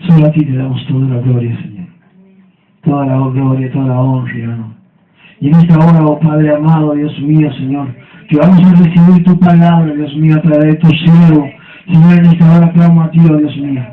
Solo a ti te damos toda la gloria, Señor. Toda la gloria, toda la honra, hermano. Y en esta hora, oh Padre amado, Dios mío, Señor, que vamos a recibir tu palabra, Dios mío, a través de tu siervo. Señor, en esta hora clamo a ti, oh Dios mío.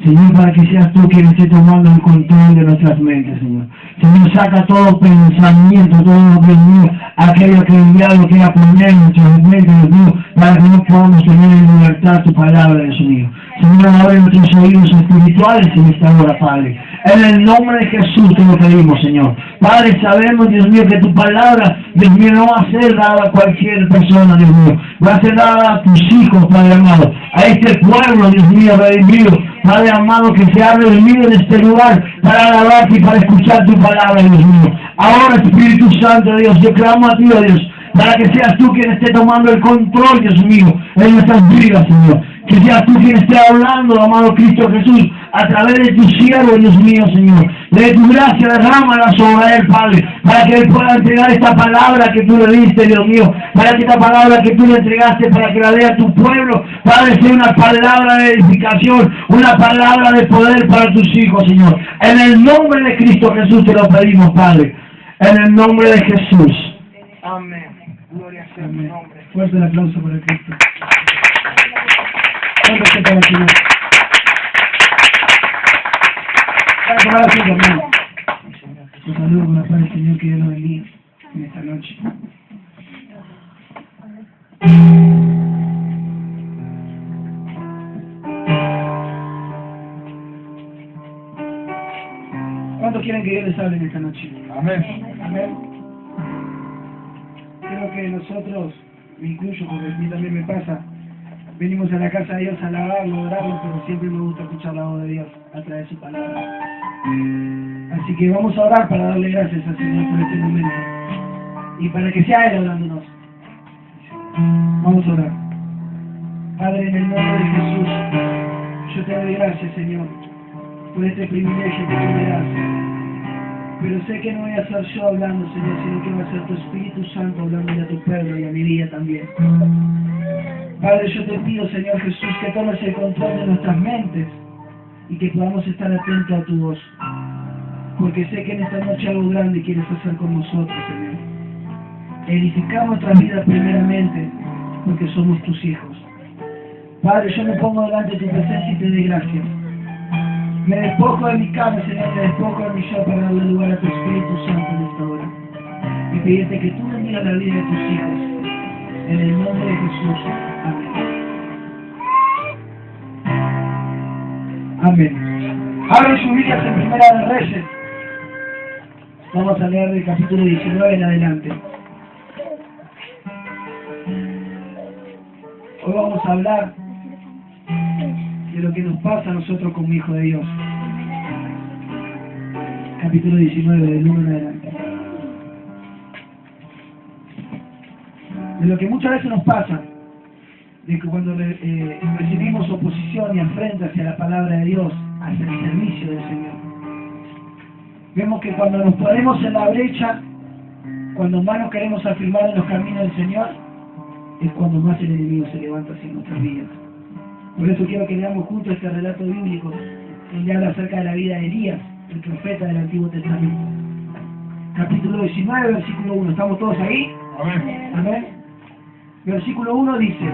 Señor, para que seas tú quien esté tomando el control de nuestras mentes, Señor. Señor, saca todo pensamiento, todo, Dios mío, aquello que el diablo quiera poner en nuestras mentes, Dios mío, para que no podamos tener en libertad tu palabra, Dios mío. Señor, abre nuestros oídos espirituales en esta hora, Padre. En el nombre de Jesús te lo pedimos, Señor. Padre, sabemos, Dios mío, que tu palabra, Dios mío, no va a ser dada a cualquier persona, Dios mío. Va a ser dada a tus hijos, Padre amado. A este pueblo, Dios mío, redimido. Padre amado, que se ha reunido en este lugar para alabarte y para escuchar tu palabra, Dios mío. Ahora, Espíritu Santo, Dios, yo clamo a ti, oh Dios, para que seas tú quien esté tomando el control, Dios mío, en nuestras vidas, Señor. Que seas tú quien esté hablando, amado Cristo Jesús, a través de tu siervo, Dios mío, Señor. De tu gracia derrámala sobre él, Padre, para que él pueda entregar esta palabra que tú le diste, Dios mío, para que esta palabra que tú le entregaste, para que la lea tu pueblo, Padre, sea una palabra de edificación, una palabra de poder para tus hijos, Señor. En el nombre de Cristo Jesús te lo pedimos, Padre. En el nombre de Jesús. Amén. Gloria sea tu nombre. Fuerte el aplauso para Cristo. Fuerte para el Señor. Un saludo con la paz del Señor, que Dios nos bendiga en esta noche. ¿Cuántos quieren que Dios les hable en esta noche? Amén. Amén. Creo que nosotros, me incluyo porque a mí también me pasa, venimos a la casa de Dios a alabarlo, adorarlo, pero siempre me gusta escuchar la voz de Dios a través de su palabra. Así que vamos a orar para darle gracias al Señor por este momento y para que sea Él hablándonos. Vamos a orar. Padre, en el nombre de Jesús, yo te doy gracias, Señor, por este privilegio que tú me das. Pero sé que no voy a ser yo hablando, Señor, sino que va a ser tu Espíritu Santo hablándole a tu pueblo y a mi vida también. Padre, yo te pido, Señor Jesús, que tomes el control de nuestras mentes y que podamos estar atentos a tu voz. Porque sé que en esta noche algo grande quieres hacer con nosotros, Señor. Edificar nuestra vida primeramente, porque somos tus hijos. Padre, yo me pongo delante de tu presencia y te doy gracias. Me despojo de mi cama, Señor, me despojo de mi yo para darle lugar a tu Espíritu Santo en esta hora. Y pedirte que tú bendigas la vida de tus hijos. En el nombre de Jesús. Amén. Amén. Abren sus Biblias en Primera de Reyes. Vamos a leer del capítulo 19 en adelante. Hoy vamos a hablar de lo que nos pasa a nosotros como hijos de Dios. Capítulo 19, del 1 en adelante. De lo que muchas veces nos pasa, de que cuando recibimos oposición y afrenta hacia la palabra de Dios, hacia el servicio del Señor. Vemos que cuando nos ponemos en la brecha, cuando más nos queremos afirmar en los caminos del Señor, es cuando más el enemigo se levanta hacia nuestras vidas. Por eso quiero que leamos juntos este relato bíblico, donde habla acerca de la vida de Elías, el profeta del Antiguo Testamento. Capítulo 19, versículo 1. ¿Estamos todos ahí? Amén. Amén. Versículo 1 dice: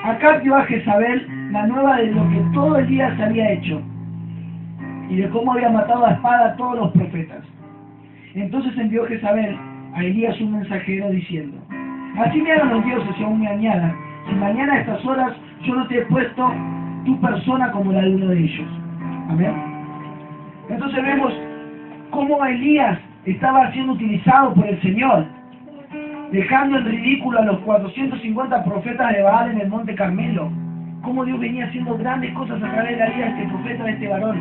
Acá dio a Jezabel la nueva de lo que todo Elías había hecho, y de cómo había matado a espada a todos los profetas. Entonces envió Jezabel a Elías un mensajero diciendo: Así me hagan los dioses y aún me añadan, si mañana a estas horas yo no te he puesto tu persona como la de uno de ellos. Amén. Entonces vemos cómo Elías estaba siendo utilizado por el Señor, dejando en ridículo a los 450 profetas de Baal en el monte Carmelo. Cómo Dios venía haciendo grandes cosas a través de la vida de este profeta, de este varón,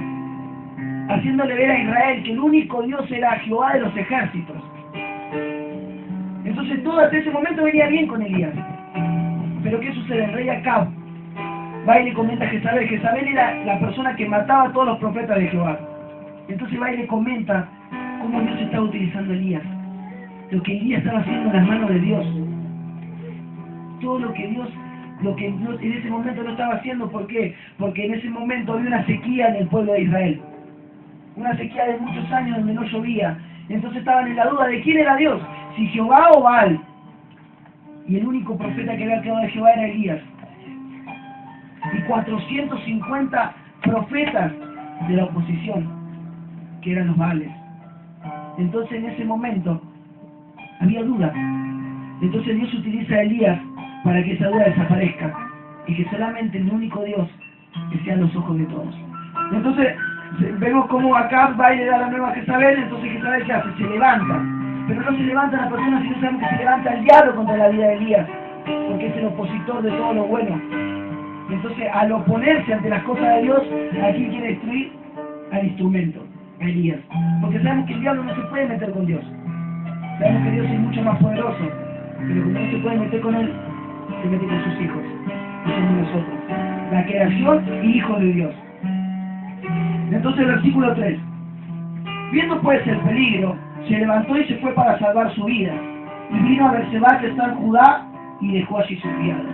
haciéndole ver a Israel que el único Dios era Jehová de los ejércitos. Entonces todo hasta ese momento venía bien con Elías. Pero ¿qué sucede? El rey Acab va y le comenta a Jezabel. Jezabel era la persona que mataba a todos los profetas de Jehová. Entonces va y le comenta cómo Dios estaba utilizando a Elías. Lo que Elías estaba haciendo en las manos de Dios. Todo lo que Dios en ese momento lo estaba haciendo. ¿Por qué? Porque en ese momento había una sequía en el pueblo de Israel. Una sequía de muchos años donde no llovía. Entonces estaban en la duda de quién era Dios, si Jehová o Baal. Y el único profeta que había quedado de Jehová era Elías. Y 450 profetas de la oposición, que eran los Baales. Entonces en ese momento había duda. Entonces Dios utiliza a Elías para que esa duda desaparezca y que solamente el único Dios que sean los ojos de todos. Entonces vemos cómo Acab va y le da la nueva a Jezabel. Entonces Jezabel, ¿qué hace? Se levanta, pero no se levanta la persona, sino sabemos que se levanta el diablo contra la vida de Elías, porque es el opositor de todo lo bueno. Entonces, al oponerse ante las cosas de Dios, ¿a quién quiere destruir? Al instrumento, a Elías. Porque sabemos que el diablo no se puede meter con Dios. Sabemos que Dios es mucho más poderoso, pero como no se puede meter con Él, se mete con sus hijos, que somos nosotros, la creación y hijos de Dios. Entonces, versículo 3. Viendo pues el peligro, se levantó y se fue para salvar su vida. Y vino a Berseba, que está en Judá, y dejó allí su criado.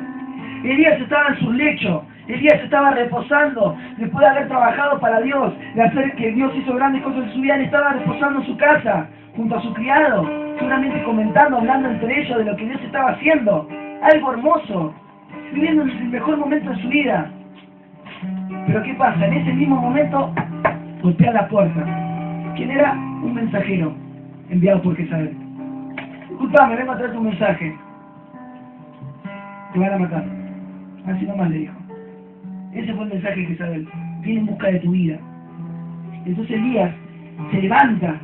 Elías estaba en su lecho, Elías estaba reposando, después de haber trabajado para Dios, de hacer que Dios hizo grandes cosas en su vida. Él estaba reposando en su casa, junto a su criado, seguramente comentando, hablando entre ellos de lo que Dios estaba haciendo. Algo hermoso, viviendo el mejor momento de su vida. Pero ¿qué pasa? En ese mismo momento, golpea la puerta. ¿Quién era? Un mensajero, enviado por Jezabel. Disculpame, vengo a traer tu mensaje. Te van a matar. Así nomás le dijo. Ese fue el mensaje de Jezabel. Viene en busca de tu vida. Entonces Elías se levanta.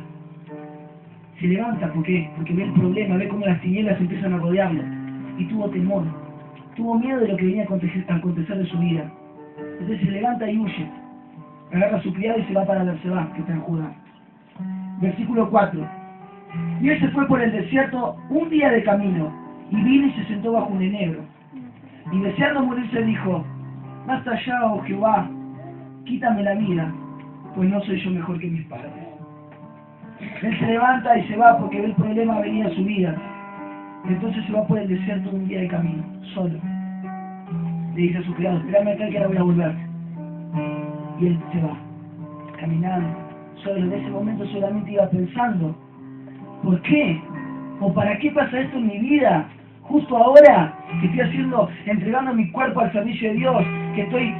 Se levanta, ¿por qué? Porque ve el problema, ve cómo las tinieblas empiezan a rodearlo. Y tuvo temor. Tuvo miedo de lo que venía a acontecer en su vida. Entonces se levanta y huye. Agarra a su criado y se va para Berseba, que está en Judá. Versículo 4. Y él se fue por el desierto un día de camino, y vino y se sentó bajo un enebro. Y deseando morirse dijo: basta ya, oh Jehová, quítame la vida, pues no soy yo mejor que mis padres. Él se levanta y se va porque ve el problema venir a su vida. Entonces se va por el desierto un día de camino, solo. Le dice a su criado: espérame acá que ahora voy a volver. Y él se va, caminando, solo. En ese momento solamente iba pensando: ¿por qué? ¿O para qué pasa esto en mi vida? Justo ahora que estoy entregando mi cuerpo al servicio de Dios, que estoy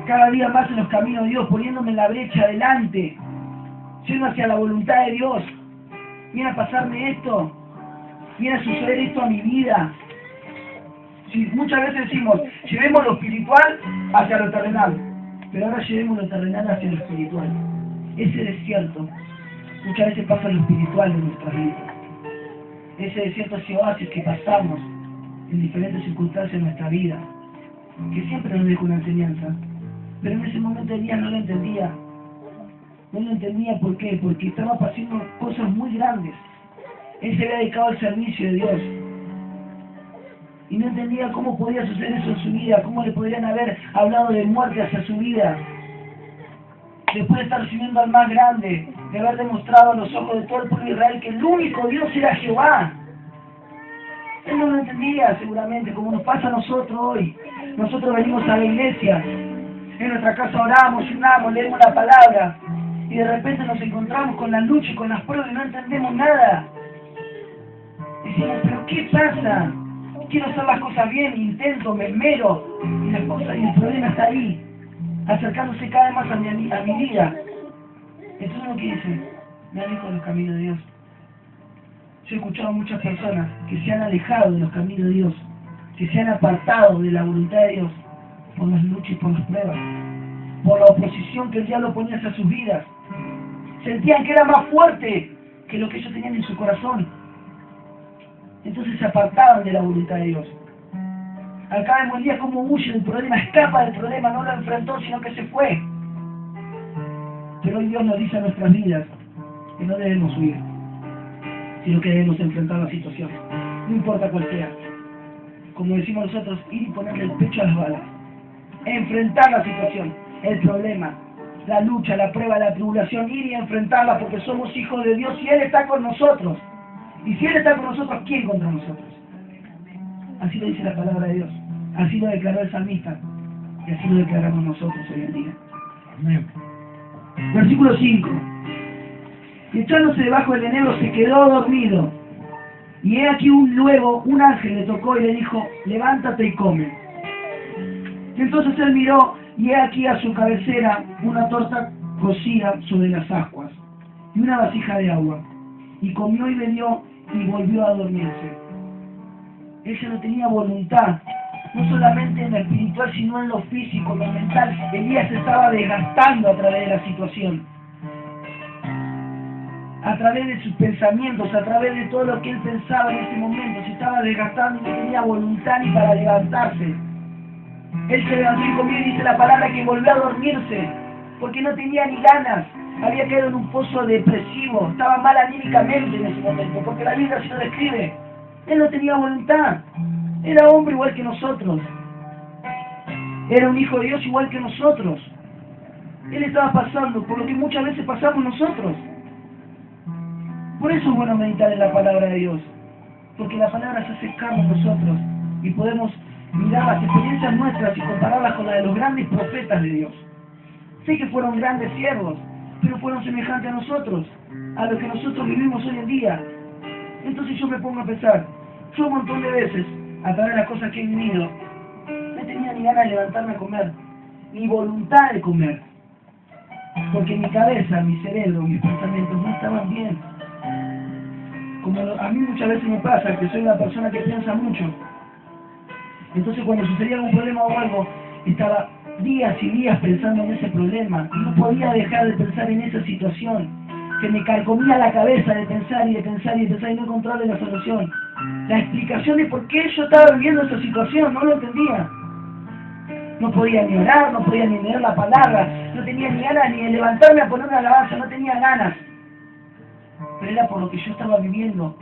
cada día más en los caminos de Dios, poniéndome en la brecha adelante, yendo hacia la voluntad de Dios. Viene a pasarme esto, viene a suceder esto a mi vida. Si muchas veces decimos, llevemos lo espiritual hacia lo terrenal, pero ahora llevemos lo terrenal hacia lo espiritual. Ese desierto muchas veces pasa lo espiritual en nuestras vidas. Ese desierto, ese oasis que pasamos en diferentes circunstancias de nuestra vida, que siempre nos deja una enseñanza, pero en ese momento Elías no lo entendía. No lo entendía, ¿por qué? Porque estaba pasando cosas muy grandes. Él se había dedicado al servicio de Dios y no entendía cómo podía suceder eso en su vida, cómo le podrían haber hablado de muerte hacia su vida, después de estar sirviendo al más grande, de haber demostrado a los ojos de todo el pueblo de Israel que el único Dios era Jehová. Él no lo entendía, seguramente, como nos pasa a nosotros hoy. Nosotros venimos a la iglesia, en nuestra casa oramos, ayunamos, leemos la palabra, y de repente nos encontramos con la lucha y con las pruebas y no entendemos nada. Decimos: ¿pero qué pasa? Quiero hacer las cosas bien, intento, me esmero, y el problema está ahí, acercándose cada vez más a mi vida. Entonces, ¿lo que dice? Me alejo de los caminos de Dios. Yo he escuchado a muchas personas que se han alejado de los caminos de Dios, que se han apartado de la voluntad de Dios por las luchas y por las pruebas, por la oposición que el diablo ponía hacia sus vidas. Sentían que era más fuerte que lo que ellos tenían en su corazón. Entonces se apartaban de la voluntad de Dios. Acá vemos el día cómo huye del problema, escapa del problema, no lo enfrentó, sino que se fue. Pero hoy Dios nos dice a nuestras vidas que no debemos huir, sino que debemos enfrentar la situación, no importa cuál sea. Como decimos nosotros, ir y ponerle el pecho a las balas, enfrentar la situación, el problema, la lucha, la prueba, la tribulación, ir y enfrentarla porque somos hijos de Dios y Él está con nosotros. Y si Él está con nosotros, ¿quién contra nosotros? Así lo dice la palabra de Dios. Así lo declaró el salmista. Y así lo declaramos nosotros hoy en día. Amén. Versículo 5. Y echándose debajo del enebro se quedó dormido. Y he aquí luego un ángel le tocó y le dijo, levántate y come. Y entonces él miró y he aquí a su cabecera una torta cocida sobre las ascuas y una vasija de agua. Y comió y bebió y volvió a dormirse. Ella no tenía voluntad, no solamente en lo espiritual, sino en lo físico, en lo mental. Elías se estaba desgastando a través de la situación, a través de sus pensamientos, a través de todo lo que él pensaba en ese momento. Se estaba desgastando y no tenía voluntad ni para levantarse. Él se levantó y comió y dice la palabra que volvió a dormirse, porque no tenía ni ganas. Había caído en un pozo depresivo, estaba mal anímicamente en ese momento, porque la Biblia así lo describe. Él no tenía voluntad, era hombre igual que nosotros, era un hijo de Dios igual que nosotros. Él estaba pasando por lo que muchas veces pasamos nosotros. Por eso es bueno meditar en la palabra de Dios, porque la palabra se hace carne en nosotros y podemos mirar las experiencias nuestras y compararlas con las de los grandes profetas de Dios. Sé que fueron grandes siervos, pero fueron semejantes a nosotros, a lo que nosotros vivimos hoy en día. Entonces yo me pongo a pensar, yo un montón de veces, a través de las cosas que he vivido, no tenía ni ganas de levantarme a comer, ni voluntad de comer, porque mi cabeza, mi cerebro, mis pensamientos no estaban bien. Como a mí muchas veces me pasa, que soy una persona que piensa mucho. Entonces cuando sucedía algún problema o algo, estaba días y días pensando en ese problema, y no podía dejar de pensar en esa situación, que me carcomía la cabeza de pensar y de pensar y de pensar y no encontrarle la solución. La explicación de por qué yo estaba viviendo esa situación, no lo entendía. No podía ni orar, no podía ni leer la palabra, no tenía ni ganas ni de levantarme a poner una alabanza, no tenía ganas. Pero era por lo que yo estaba viviendo.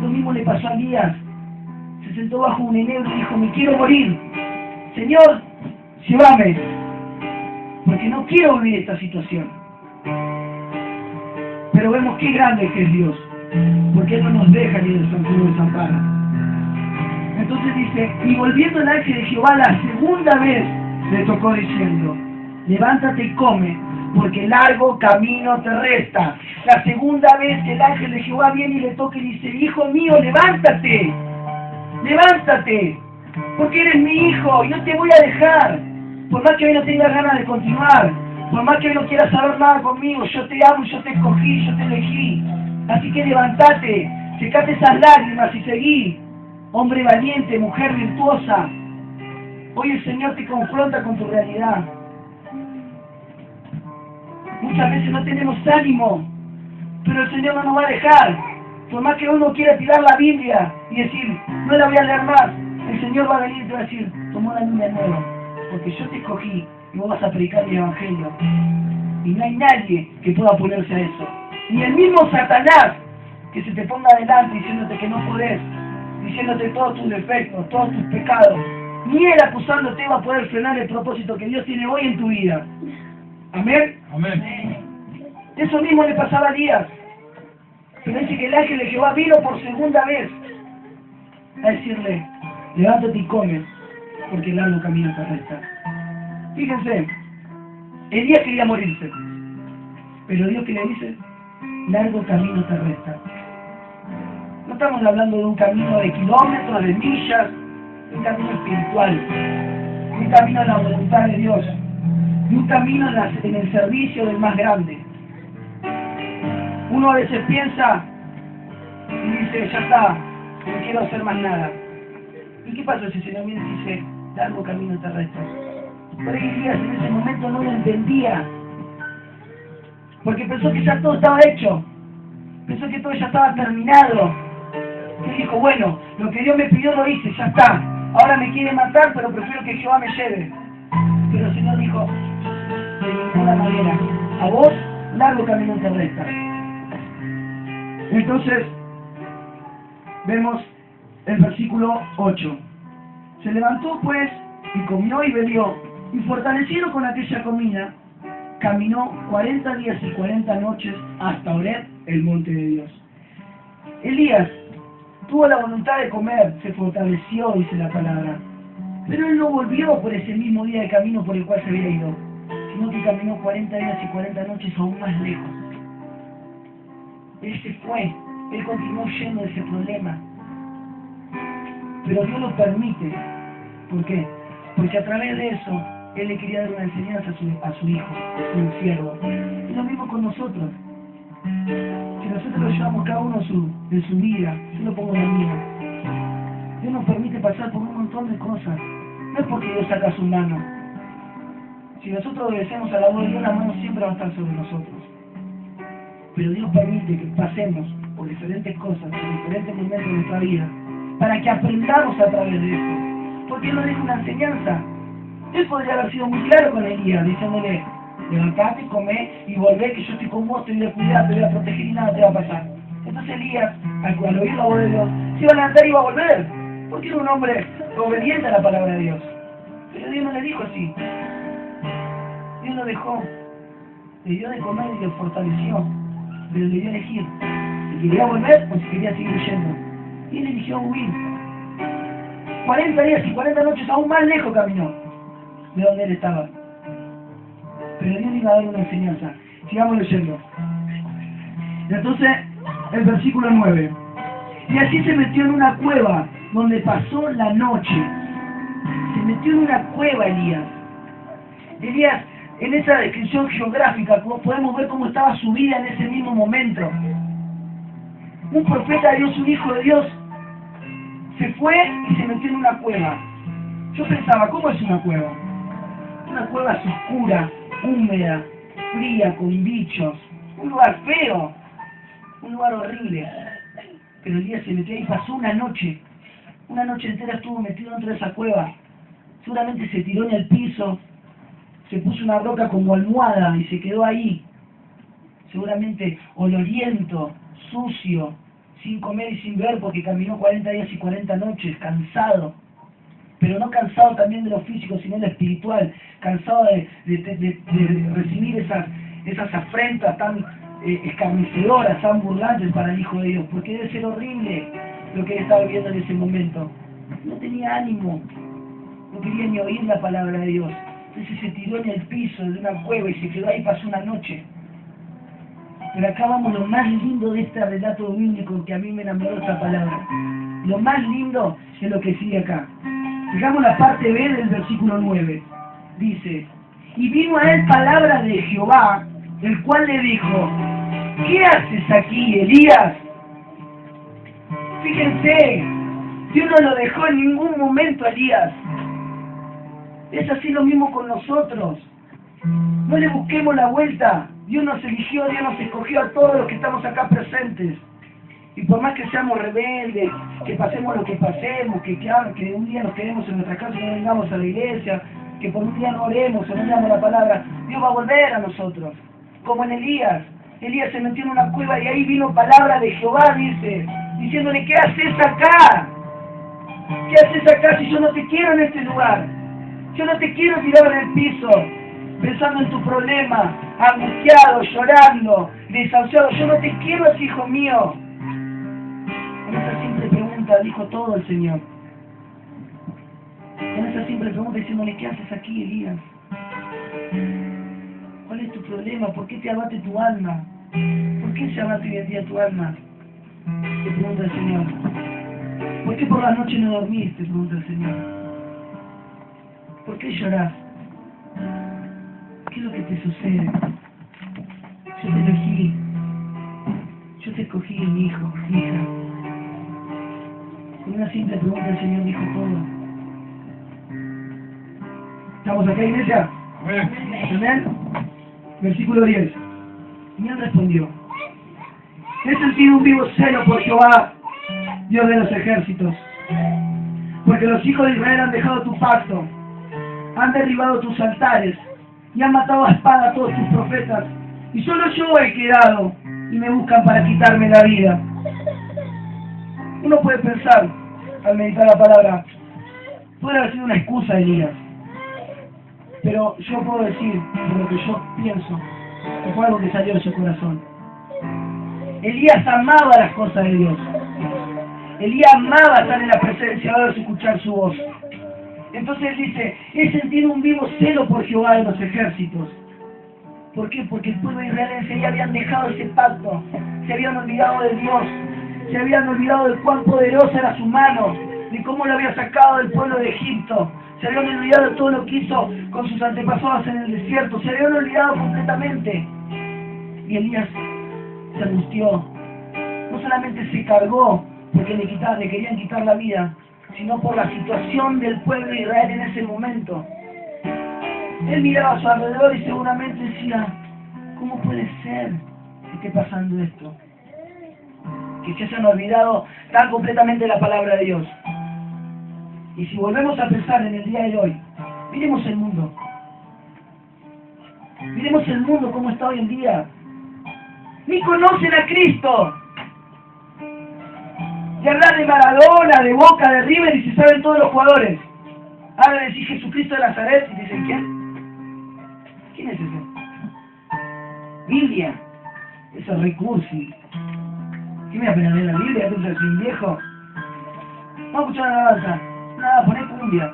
Lo mismo le pasó a Elías. Se sentó bajo un enebro y dijo, me quiero morir. Señor, llévame, porque no quiero vivir esta situación. Pero vemos qué grande que es Dios, porque Él no nos deja ni desampara. Entonces dice, y volviendo el ángel de Jehová la segunda vez, le tocó diciendo, levántate y come, porque largo camino te resta. La segunda vez que el ángel de Jehová viene y le toca y dice, hijo mío, levántate, levántate, porque eres mi hijo, yo te voy a dejar. Por más que hoy no tengas ganas de continuar, por más que hoy no quieras saber nada conmigo, yo te amo, yo te escogí, yo te elegí. Así que levántate, secate esas lágrimas y seguí. Hombre valiente, mujer virtuosa. Hoy el Señor te confronta con tu realidad. Muchas veces no tenemos ánimo, pero el Señor no nos va a dejar. Por más que uno quiera tirar la Biblia y decir, no la voy a leer más, el Señor va a venir y te va a decir, toma una Biblia nueva, porque yo te escogí y vos vas a predicar mi evangelio. Y no hay nadie que pueda oponerse a eso. Ni el mismo Satanás que se te ponga adelante diciéndote que no podés, diciéndote todos tus defectos, todos tus pecados. Ni él acusándote va a poder frenar el propósito que Dios tiene hoy en tu vida. ¿Amén? Amén. Eso mismo le pasaba a Elías. Pero dice que el ángel de Jehová vino por segunda vez a decirle, levántate y come, porque el largo camino te resta. Fíjense, Elías quería morirse, pero Dios que le dice, largo camino te resta. No estamos hablando de un camino de kilómetros, de millas, un camino espiritual, un camino a la voluntad de Dios, y un camino en el servicio del más grande. Uno a veces piensa y dice, ya está, no quiero hacer más nada. ¿Y qué pasa si el Señor viene y dice, largo camino te resta? Pero Elías en ese momento no lo entendía, porque pensó que ya todo estaba hecho, pensó que todo ya estaba terminado. Y dijo, bueno, lo que Dios me pidió lo hice, ya está. Ahora me quiere matar, pero prefiero que Jehová me lleve. Pero el Señor dijo, de ninguna manera, a vos largo camino te resta. Entonces, vemos el versículo 8. Se levantó pues, y comió y bebió, y fortalecido con aquella comida, caminó 40 días y 40 noches hasta Horeb, el monte de Dios. Elías tuvo la voluntad de comer, se fortaleció, dice la palabra. Pero él no volvió por ese mismo día de camino por el cual se había ido, sino que caminó 40 días y 40 noches aún más lejos. Él se fue, él continuó yendo de ese problema. Pero Dios lo permite. ¿Por qué? Porque a través de eso, Él le quería dar una enseñanza a su hijo, su siervo. Es lo mismo con nosotros. Si nosotros lo llevamos cada uno de su vida, yo lo pongo en la mía. Dios nos permite pasar por un montón de cosas. No es porque Dios saca su mano. Si nosotros obedecemos a la voz de Dios, la mano siempre va a estar sobre nosotros. Pero Dios permite que pasemos por diferentes cosas, por diferentes momentos de nuestra vida, para que aprendamos a través de eso. Porque Él nos deja una enseñanza. Él podría haber sido muy claro con Elías, diciéndole: levantate, comé y volvé, que yo estoy con vos, te voy a cuidar, te voy a proteger y nada te va a pasar. Entonces Elías, al oír la voz de Dios, se iba a levantar y iba a volver, porque era un hombre obediente a la palabra de Dios. Pero Dios no le dijo así. Dios lo dejó, le dio de comer y lo fortaleció, pero le dio a elegir si quería volver o si quería seguir yendo. Y él eligió huir. 40 días y 40 noches aún más lejos caminó de donde él estaba. Pero Dios le iba a dar una enseñanza. Sigamos leyendo. Entonces, el versículo 9. Y así se metió en una cueva donde pasó la noche. Se metió en una cueva Elías. Elías, en esa descripción geográfica, podemos ver cómo estaba su vida en ese mismo momento. Un profeta de Dios, un hijo de Dios, se fue y se metió en una cueva. Yo pensaba, ¿cómo es una cueva? Una cueva es oscura, húmeda, fría, con bichos, un lugar feo, un lugar horrible. Pero Elías se metió ahí y pasó una noche entera estuvo metido dentro de esa cueva. Seguramente se tiró en el piso, se puso una roca como almohada y se quedó ahí. Seguramente oloriento, sucio, sin comer y sin ver, porque caminó 40 días y 40 noches, cansado. Pero no cansado también de lo físico, sino de lo espiritual, cansado de recibir esas afrentas tan escarnecedoras, tan burlantes para el Hijo de Dios, porque debe ser horrible lo que él estaba viviendo en ese momento. No tenía ánimo, no quería ni oír la palabra de Dios. Entonces se tiró en el piso de una cueva y se quedó ahí, pasó una noche. Pero acá vamos lo más lindo de este relato bíblico, que a mí me enamoró esta palabra. Lo más lindo es lo que sigue acá. Fijamos la parte B del versículo 9. Dice: y vino a él palabra de Jehová, el cual le dijo: ¿qué haces aquí, Elías? Fíjense, Dios no lo dejó en ningún momento a Elías. Es así lo mismo con nosotros. No le busquemos la vuelta. Dios nos eligió, Dios nos escogió a todos los que estamos acá presentes. Y por más que seamos rebeldes, que pasemos lo que pasemos, que un día nos quedemos en nuestra casa y no vengamos a la iglesia, que por un día no oremos o no leamos la palabra, Dios va a volver a nosotros. Como en Elías. Elías se metió en una cueva y ahí vino palabra de Jehová, dice, diciéndole: ¿qué haces acá? ¿Qué haces acá si yo no te quiero en este lugar? Yo no te quiero tirado en el piso, pensando en tu problema, angustiado, llorando, desahuciado. Yo no te quiero así, hijo mío. Con esa simple pregunta dijo todo el Señor. Con esa simple pregunta diciéndole: ¿qué haces aquí, Elías? ¿Cuál es tu problema? ¿Por qué te abate tu alma? ¿Por qué se abate hoy en día tu alma? Te pregunta el Señor. ¿Por qué por la noche no dormiste? Pregunta el Señor. ¿Por qué llorás? ¿Qué es lo que te sucede? Yo te elegí. Yo te escogí, mi hijo, mi hija. Con una simple pregunta el Señor dijo todo. ¿Estamos acá, iglesia? ¿Amén? Versículo 10. Y él respondió: he sentido un vivo celo por Jehová, Dios de los ejércitos, porque los hijos de Israel han dejado tu pacto, han derribado tus altares y han matado a espada a todos tus profetas, y solo yo he quedado y me buscan para quitarme la vida. Uno puede pensar, al meditar la palabra, puede haber sido una excusa de Elías. Pero yo puedo decir, por lo que yo pienso, que fue algo que salió de su corazón. Elías amaba las cosas de Dios. Elías amaba estar en la presencia de Dios y escuchar su voz. Entonces él dice, he sentido un vivo celo por Jehová de los ejércitos. ¿Por qué? Porque el pueblo israelí ya habían dejado ese pacto, se habían olvidado de Dios, se habían olvidado de cuán poderosa era su mano, de cómo lo había sacado del pueblo de Egipto, se habían olvidado de todo lo que hizo con sus antepasados en el desierto, se habían olvidado completamente. Y Elías se angustió, no solamente se cargó porque le querían quitar la vida, sino por la situación del pueblo de Israel en ese momento. Él miraba a su alrededor y seguramente decía, ¿cómo puede ser que esté pasando esto? Que se hayan olvidado tan completamente la palabra de Dios. Y si volvemos a pensar en el día de hoy, miremos el mundo. Miremos el mundo como está hoy en día. Ni conocen a Cristo. Y hablar de Maradona, de Boca, de River y se saben todos los jugadores. Ahora decís Jesucristo de Nazaret y dicen ¿quién? ¿Quién es ese? Biblia. Eso es recursi. ¿Qué me da pena leer la Biblia? ¿Tú soy un viejo? Vamos a escuchar la alabanza. Nada, poné cumbia.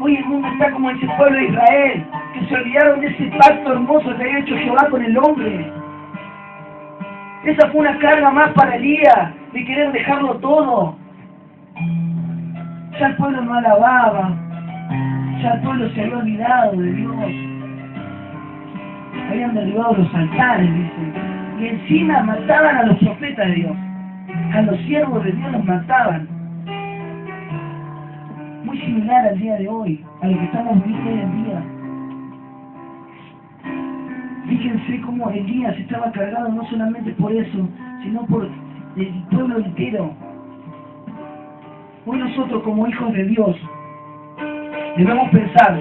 Hoy el mundo está como ese pueblo de Israel, que se olvidaron de ese pacto hermoso que había hecho Jehová con el hombre. Esa fue una carga más para Elías, de querer dejarlo todo. Ya el pueblo no alababa, ya el pueblo se había olvidado de Dios. Habían derribado los altares, dicen. Y encima mataban a los profetas de Dios. A los siervos de Dios los mataban. Muy similar al día de hoy, a lo que estamos viviendo hoy en día. Fíjense cómo Elías estaba cargado no solamente por eso, sino por el pueblo entero. Hoy nosotros como hijos de Dios debemos pensar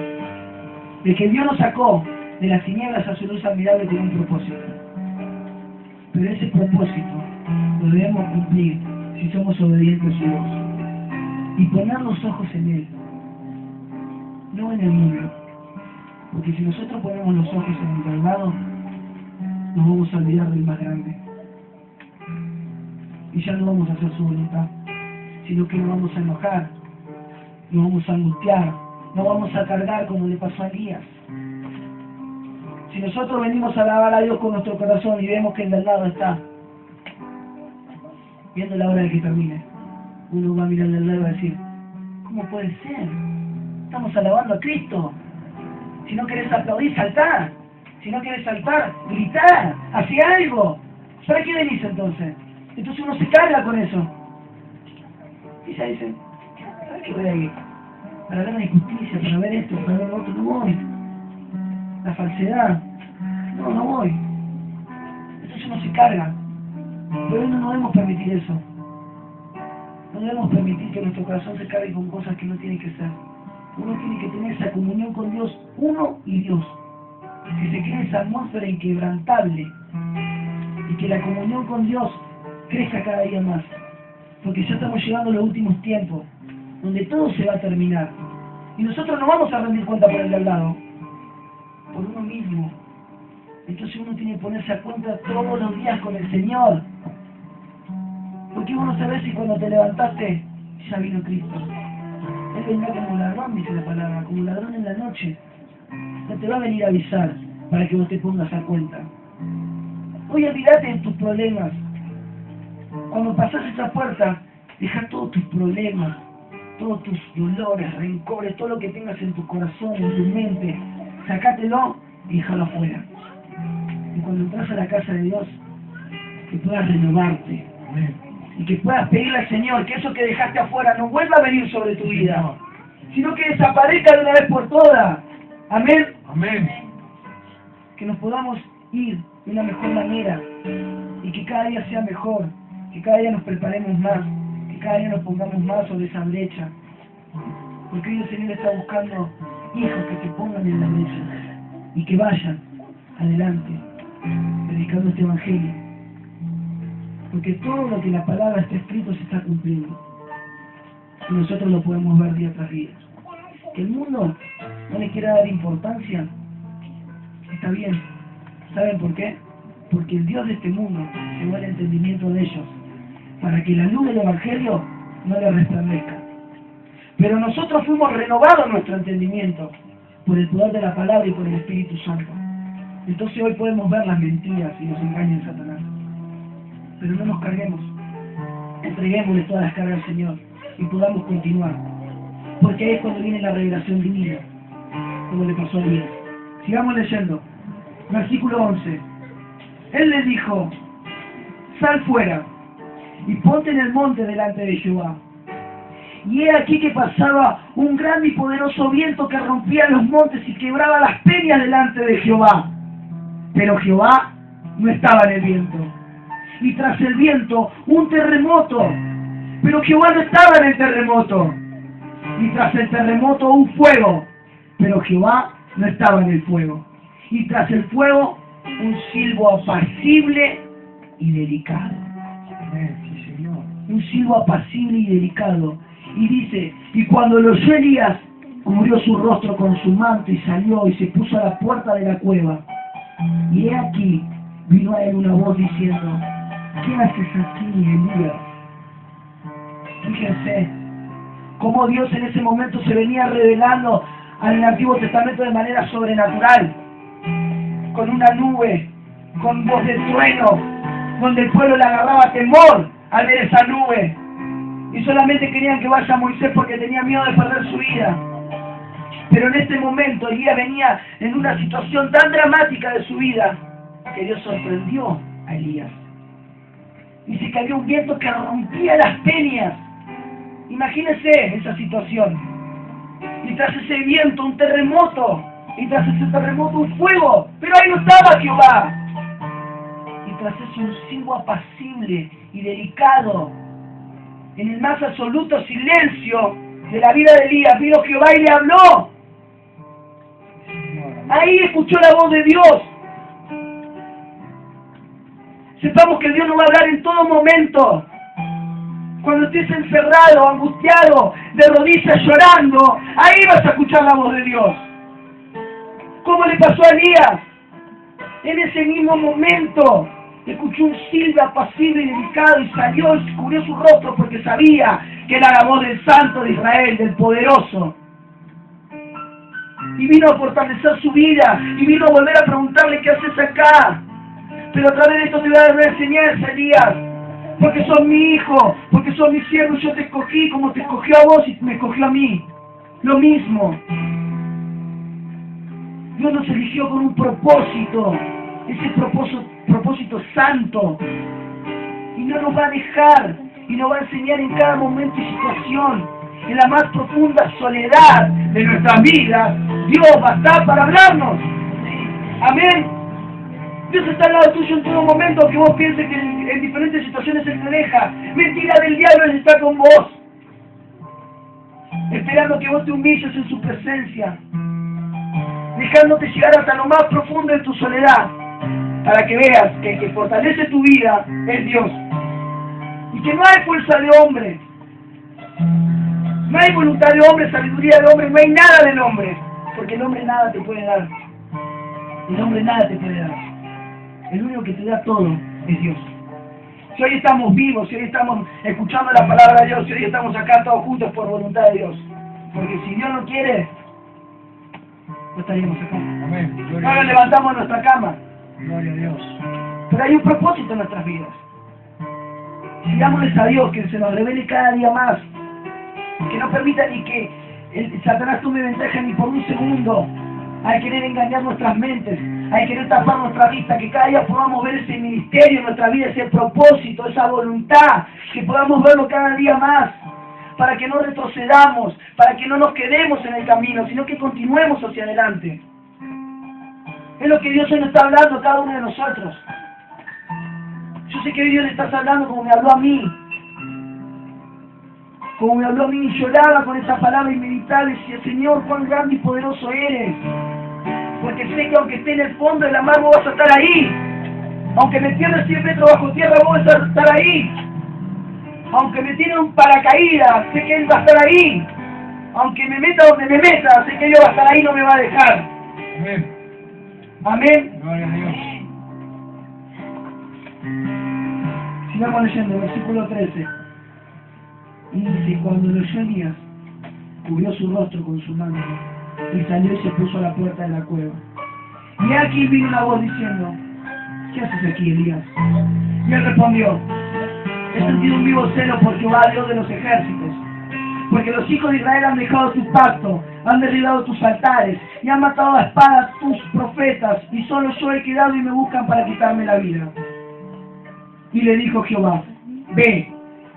de que Dios nos sacó de las tinieblas a su luz admirable con un propósito. Pero ese propósito lo debemos cumplir si somos obedientes a su voz. Y poner los ojos en Él, no en el mundo. Porque si nosotros ponemos los ojos en el malvado, nos vamos a olvidar del más grande. Y ya no vamos a hacer su voluntad, sino que nos vamos a enojar, nos vamos a angustiar, nos vamos a cargar como le pasó a Elías. Si nosotros venimos a alabar a Dios con nuestro corazón y vemos que el del lado está viendo la hora de que termine, uno va a mirar del lado y va a decir, ¿cómo puede ser? Estamos alabando a Cristo. Si no querés aplaudir, saltá. Si no querés saltar, gritá, hacé algo. ¿Para qué venís entonces? Entonces uno se carga con eso. Y ya dicen, ¿para qué voy a ir? Para ver la injusticia, para ver esto, para ver lo otro, no voy. La falsedad, no voy. Entonces uno se carga. Pero no debemos permitir eso. No debemos permitir que nuestro corazón se cargue con cosas que no tienen que ser. Uno tiene que tener esa comunión con Dios, uno y Dios. Que se cree esa atmósfera inquebrantable. Y que la comunión con Dios crezca cada día más. Porque ya estamos llegando a los últimos tiempos, donde todo se va a terminar. Y nosotros no vamos a rendir cuenta por el de al lado, por uno mismo. Entonces uno tiene que ponerse a cuenta todos los días con el Señor. Porque vos no sabés si cuando te levantaste ya vino Cristo. Él vendrá como ladrón, dice la palabra, como ladrón en la noche. No te va a venir a avisar para que vos te pongas a cuenta. Hoy olvídate de tus problemas. Cuando pasás esa puerta, deja todos tus problemas, todos tus dolores, rencores, todo lo que tengas en tu corazón, en tu mente, sacátelo y déjalo afuera. Y cuando entras a la casa de Dios, que puedas renovarte. Y que puedas pedirle al Señor que eso que dejaste afuera no vuelva a venir sobre tu vida, sino que desaparezca de una vez por todas. Amén. Amén. Que nos podamos ir de una mejor manera y que cada día sea mejor, que cada día nos preparemos más, que cada día nos pongamos más sobre esa brecha. Porque hoy el Señor está buscando hijos que se pongan en la brecha y que vayan adelante predicando este evangelio. Porque todo lo que la palabra está escrito se está cumpliendo. Y nosotros lo podemos ver día tras día. Que el mundo no le quiera dar importancia, está bien. ¿Saben por qué? Porque el Dios de este mundo llegó al entendimiento de ellos, para que la luz del Evangelio no le resplandezca. Pero nosotros fuimos renovados nuestro entendimiento por el poder de la palabra y por el Espíritu Santo. Entonces hoy podemos ver las mentiras y nos engaña Satanás. Pero no nos carguemos, entreguémosle todas las cargas al Señor y podamos continuar. Porque ahí es cuando viene la revelación divina, como le pasó a Elías. Sigamos leyendo. Versículo 11. Él les dijo: sal fuera y ponte en el monte delante de Jehová. Y he aquí que pasaba un grande y poderoso viento que rompía los montes y quebraba las peñas delante de Jehová. Pero Jehová no estaba en el viento. Y tras el viento un terremoto. Pero Jehová no estaba en el terremoto. Y tras el terremoto un fuego. Pero Jehová no estaba en el fuego. Y tras el fuego un silbo apacible y delicado. Sí, Señor. Un silbo apacible y delicado. Y dice: y cuando lo oyó Elías, cubrió su rostro con su manto y salió y se puso a la puerta de la cueva. Y he aquí, vino a él una voz diciendo: ¿qué haces aquí, Elías? Fíjense cómo Dios en ese momento se venía revelando al Antiguo Testamento de manera sobrenatural, con una nube, con voz de trueno, donde el pueblo le agarraba temor al ver esa nube. Y solamente querían que vaya Moisés porque tenía miedo de perder su vida. Pero en este momento Elías venía en una situación tan dramática de su vida que Dios sorprendió a Elías. Dice que había un viento que rompía las peñas. Imagínense esa situación. Y tras ese viento un terremoto. Y tras ese terremoto un fuego. Pero ahí no estaba Jehová. Y tras eso un silbo apacible y delicado. En el más absoluto silencio de la vida de Elías, vino Jehová y le habló. Ahí escuchó la voz de Dios. Sepamos que Dios nos va a hablar en todo momento. Cuando estés encerrado, angustiado, de rodillas llorando, ahí vas a escuchar la voz de Dios. ¿Cómo le pasó a Elías? En ese mismo momento escuchó un silbo apacible y delicado y salió y cubrió su rostro porque sabía que era la voz del Santo de Israel, del Poderoso. Y vino a fortalecer su vida y vino a volver a preguntarle: ¿qué haces acá? Pero a través de esto te voy a dar una enseñanza, Elías, porque sos mi hijo, porque sos mi siervo, y yo te escogí como te escogió a vos y me escogió a mí. Lo mismo. Dios nos eligió con un propósito, ese propósito santo, y no nos va a dejar, y nos va a enseñar en cada momento y situación, en la más profunda soledad de nuestras vidas. Dios va a estar para hablarnos. Amén. Dios está al lado tuyo en todo momento, aunque vos pienses que en diferentes situaciones Él te deja. Mentira del diablo, Él está con vos, esperando que vos te humilles en su presencia, dejándote llegar hasta lo más profundo de tu soledad, para que veas que el que fortalece tu vida es Dios. Y que no hay fuerza de hombre, no hay voluntad de hombre, sabiduría de hombre, no hay nada del hombre, porque el hombre nada te puede dar. El hombre nada te puede dar. El único que te da todo es Dios. Si hoy estamos vivos, si hoy estamos escuchando la palabra de Dios, si hoy estamos acá todos juntos por voluntad de Dios, porque si Dios no quiere, no estaríamos acá. Amén. No nos levantamos de nuestra cama. Gloria a Dios. Pero hay un propósito en nuestras vidas. Sigámosles a Dios, que se nos revele cada día más, que no permita ni que el Satanás tome ventaja ni por un segundo al querer engañar nuestras mentes, al querer tapar nuestra vista, que cada día podamos ver ese ministerio en nuestra vida, ese propósito, esa voluntad, que podamos verlo cada día más, para que no retrocedamos, para que no nos quedemos en el camino, sino que continuemos hacia adelante. Es lo que Dios hoy nos está hablando a cada uno de nosotros. Yo sé que hoy Dios le está hablando como me habló a mí. Como me habló a mí, lloraba con esa palabra y meditaba y decía: Señor, cuán grande y poderoso eres. Porque sé que aunque esté en el fondo de la mar, vos vas a estar ahí. Aunque me pierda 100 metros bajo tierra, vos vas a estar ahí. Aunque me tiene un paracaídas, sé que Él va a estar ahí. Aunque me meta donde me meta, sé que Dios va a estar ahí, no me va a dejar. Amén. Amén. Gloria a Dios. Sigamos leyendo, versículo 13. Y dice, cuando lo oyó Elías, cubrió su rostro con su mano y salió y se puso a la puerta de la cueva. Y aquí vino una voz diciendo, ¿qué haces aquí, Elías? Y él respondió, he sentido un vivo celo por Jehová, Dios de los ejércitos, porque los hijos de Israel han dejado tu pacto, han derribado tus altares y han matado a espada tus profetas, y solo yo he quedado y me buscan para quitarme la vida. Y le dijo Jehová, ve,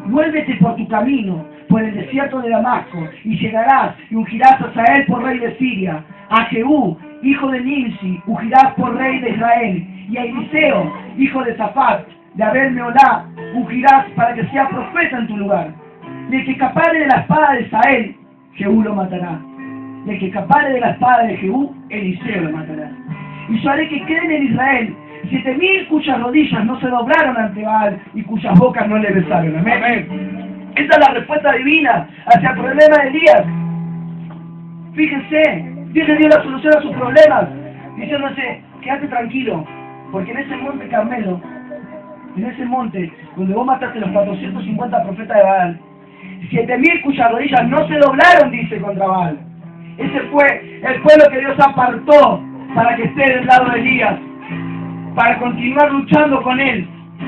vuélvete por tu camino, por el desierto de Damasco, y llegarás y ungirás a Hazael por rey de Siria, a Jehú, hijo de Nimsi, ungirás por rey de Israel, y a Eliseo, hijo de Safat, de Abel Meolá, ungirás para que sea profeta en tu lugar. Y el que escapare de la espada de Hazael, Jehú lo matará. Y el que escapare de la espada de Jehú, Eliseo lo matará. Y yo haré que queden en Israel 7,000 cuyas rodillas no se doblaron ante Baal y cuyas bocas no le besaron. Amén. Amén. Esa es la respuesta divina hacia el problema de Elías. Fíjense, Dios le dio la solución a sus problemas, diciéndose, quédate tranquilo, porque en ese monte Carmelo, en ese monte donde vos mataste los 450 profetas de Baal, 7,000 cuyas rodillas no se doblaron, dice, contra Baal. Ese fue el pueblo que Dios apartó para que esté del lado de Elías, para continuar luchando con él,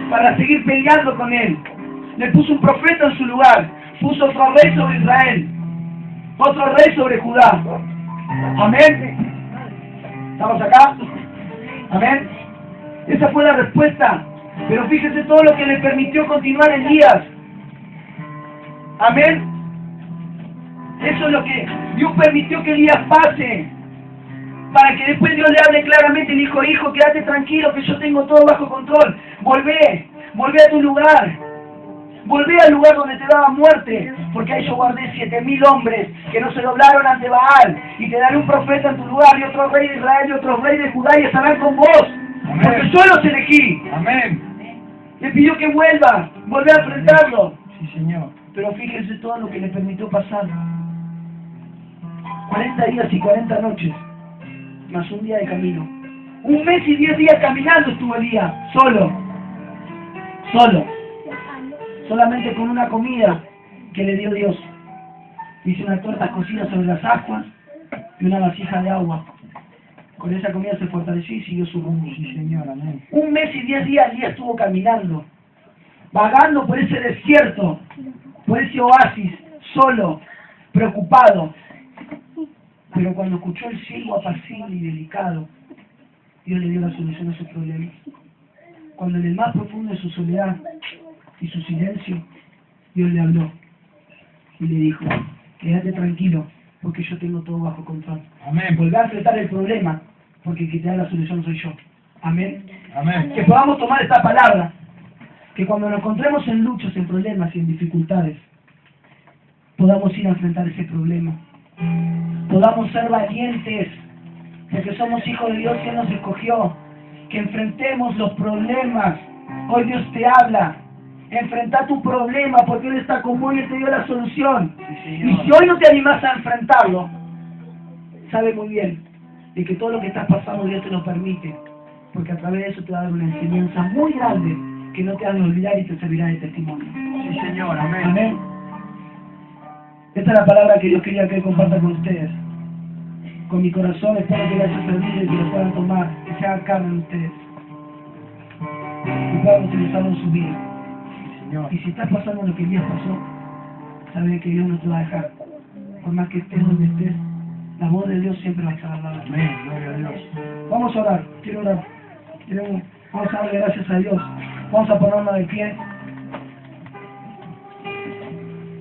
para seguir peleando con él. Le puso un profeta en su lugar, puso otro rey sobre Israel, otro rey sobre Judá. Amén. ¿Estamos acá? Amén. Esa fue la respuesta. Pero fíjese todo lo que le permitió continuar Elías. Amén. Eso es lo que Dios permitió que Elías pase, para que después Dios le hable claramente y le dijo, hijo, quédate tranquilo que yo tengo todo bajo control. Volvé a tu lugar. Volvé al lugar donde te daba muerte, porque ahí yo guardé 7,000 hombres que no se doblaron ante Baal, y te daré un profeta en tu lugar, y otro rey de Israel, y otro rey de Judá, y estarán con vos. Amén. Porque yo los elegí. Amén. Le pidió que vuelva a enfrentarlo. Sí, Señor. Pero fíjense todo lo que le permitió pasar. 40 días y 40 noches, más un día de camino. 1 mes y 10 días caminando estuvo Elías, solo. Solamente con una comida que le dio Dios. Hizo unas tortas cocidas sobre las ascuas y una vasija de agua. Con esa comida se fortaleció y siguió su rumbo. Sí, Señor. Amén. 1 mes y 10 días Elías estuvo caminando, vagando por ese desierto, por ese oasis, solo, preocupado. Pero cuando escuchó el silbo apacible y delicado, Dios le dio la solución a sus problemas. Cuando en el más profundo de su soledad y su silencio, Dios le habló y le dijo, quédate tranquilo, porque yo tengo todo bajo control. Amén. Volvé a enfrentar el problema, porque el que te da la solución soy yo. Amén. Amén. Que podamos tomar esta palabra, que cuando nos encontremos en luchas, en problemas y en dificultades, podamos ir a enfrentar ese problema. Podamos ser valientes, porque somos hijos de Dios que Él nos escogió. Que enfrentemos los problemas. Hoy Dios te habla. Enfrenta tu problema, porque Él está con vos y Él te dio la solución. Sí, Y si hoy no te animás a enfrentarlo, sabe muy bien de que todo lo que estás pasando Dios te lo permite, porque a través de eso te va a dar una enseñanza muy grande que no te van a olvidar y te servirá de testimonio. Sí, Señor. Amén. Amén. Esta es la palabra que Dios quería que comparta con ustedes. Con mi corazón espero que les haya servido y que lo puedan tomar, que se haga carne en ustedes y puedan utilizarlo en su vida. Sí, Señor. Y si estás pasando lo que Elías pasó, sabe que Dios no te va a dejar. Por más que estés donde estés, la voz de Dios siempre va a estar al lado. Amén. Gloria a Dios. Vamos a orar, quiero orar. Vamos a darle gracias a Dios. Vamos a ponernos de pie.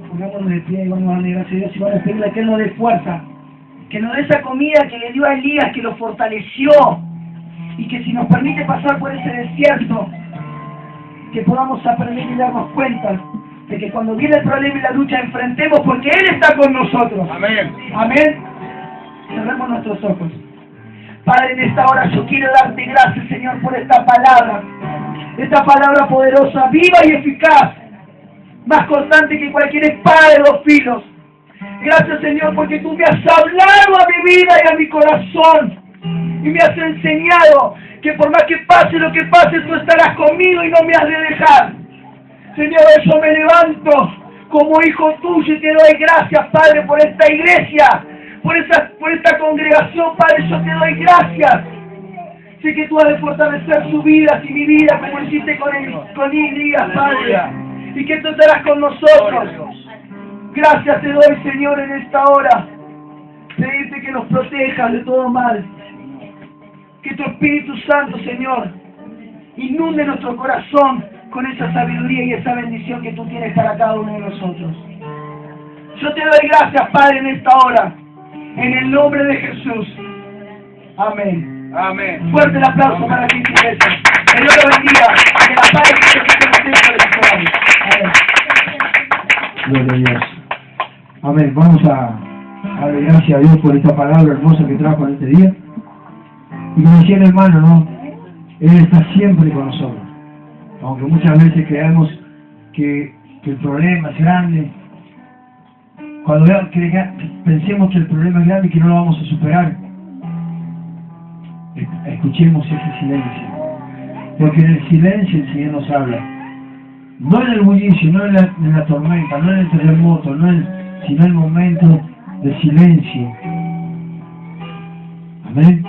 Pongámonos de pie y vamos a darle gracias a Dios y vamos a pedirle que Él nos dé fuerza. Que nos dé esa comida que le dio a Elías, que lo fortaleció. Y que si nos permite pasar por ese desierto, que podamos aprender y darnos cuenta de que cuando viene el problema y la lucha, enfrentemos porque Él está con nosotros. Amén. Amén. Cerremos nuestros ojos. Padre, en esta hora yo quiero darte gracias, Señor, por esta palabra poderosa, viva y eficaz, más cortante que cualquier espada de 2 filos, Gracias, Señor, porque tú me has hablado a mi vida y a mi corazón. Y me has enseñado que por más que pase lo que pase, tú estarás conmigo y no me has de dejar. Señor, yo me levanto como hijo tuyo y te doy gracias, Padre, por esta iglesia, por esta congregación, Padre, yo te doy gracias. Sé que tú has de fortalecer sus vidas y mi vida, como hiciste con Elías, Padre, y que tú estarás con nosotros. Gracias te doy, Señor, en esta hora. Pedirte que nos protejas de todo mal. Que tu Espíritu Santo, Señor, inunde nuestro corazón con esa sabiduría y esa bendición que tú tienes para cada uno de nosotros. Yo te doy gracias, Padre, en esta hora. En el nombre de Jesús. Amén. Amén. Fuerte el aplauso para ti, iglesia. Que Dios lo bendiga. Que la paz de Jesús esté con ustedes. Amén. Gloria a Dios. Amén. Vamos a darle gracias a Dios por esta palabra hermosa que trajo en este día. Y como decía el hermano, ¿no? Él está siempre con nosotros. Aunque muchas veces creemos que el problema es grande. Cuando pensemos que el problema es grande y que no lo vamos a superar, escuchemos ese silencio. Porque en el silencio el Señor nos habla. No en el bullicio, no en la tormenta, no en el terremoto, sino en el momento de silencio. Amén.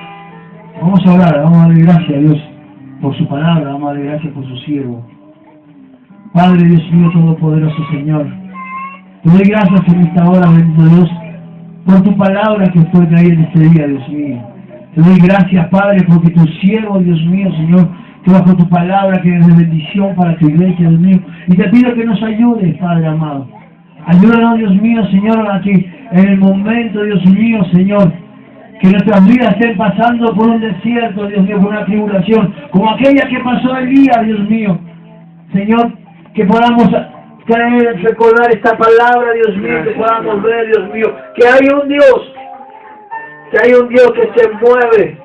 Vamos a orar, vamos a darle gracias a Dios por su palabra, vamos a darle gracias por su siervo. Padre Dios mío todopoderoso, Señor, te doy gracias en esta hora, bendito Dios, por tu palabra que fue traída en este día, Dios mío. Te doy gracias, Padre, porque tu siervo, Dios mío, Señor, que bajo tu palabra que es de bendición para tu iglesia, Dios mío. Y te pido que nos ayudes, Padre amado. Ayúdanos, Dios mío, Señor, a que en el momento, Dios mío, Señor, que nuestras vidas estén pasando por un desierto, Dios mío, por una tribulación, como aquella que pasó Elías, Dios mío. Señor, que podamos creer, recordar esta palabra, Dios mío, que podamos ver, Dios mío, que hay un Dios que se mueve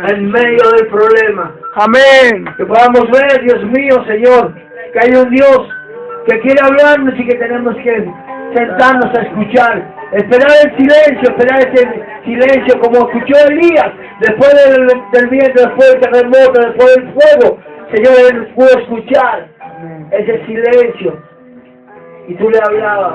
en medio del problema. Amén. Que podamos ver, Dios mío, Señor, que hay un Dios que quiere hablarnos y que tenemos que sentarnos a escuchar. Esperar el silencio, esperar ese silencio como escuchó Elías, después del viento, después del terremoto, después del fuego. Señor, él pudo escuchar ese silencio y tú le hablabas.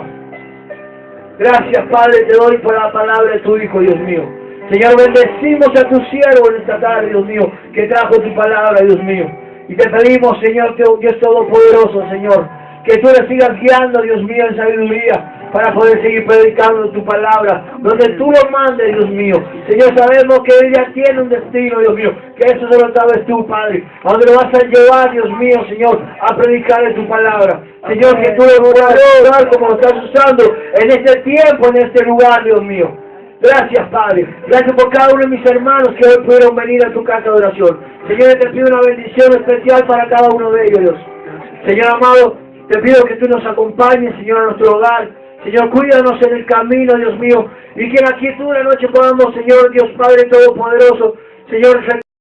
Gracias, Padre, te doy por la palabra de tu Hijo, Dios mío. Señor, bendecimos a tu siervo en esta tarde, Dios mío, que trajo tu palabra, Dios mío. Y te pedimos, Señor, Dios Todopoderoso, Señor, que tú le sigas guiando, Dios mío, en sabiduría, para poder seguir predicando tu palabra, donde tú lo mandes, Dios mío. Señor, sabemos que él ya tiene un destino, Dios mío, que eso solo sabes tú, Padre, a donde lo vas a llevar, Dios mío, Señor, a predicar de tu palabra. Señor, que tú le vas a usar como lo estás usando en este tiempo, en este lugar, Dios mío. Gracias, Padre. Gracias por cada uno de mis hermanos que hoy pudieron venir a tu casa de oración. Señor, te pido una bendición especial para cada uno de ellos, Dios. Señor amado, te pido que tú nos acompañes, Señor, a nuestro hogar. Señor, cuídanos en el camino, Dios mío, y que en la quietud de la noche podamos, Señor, Dios Padre Todopoderoso, Señor,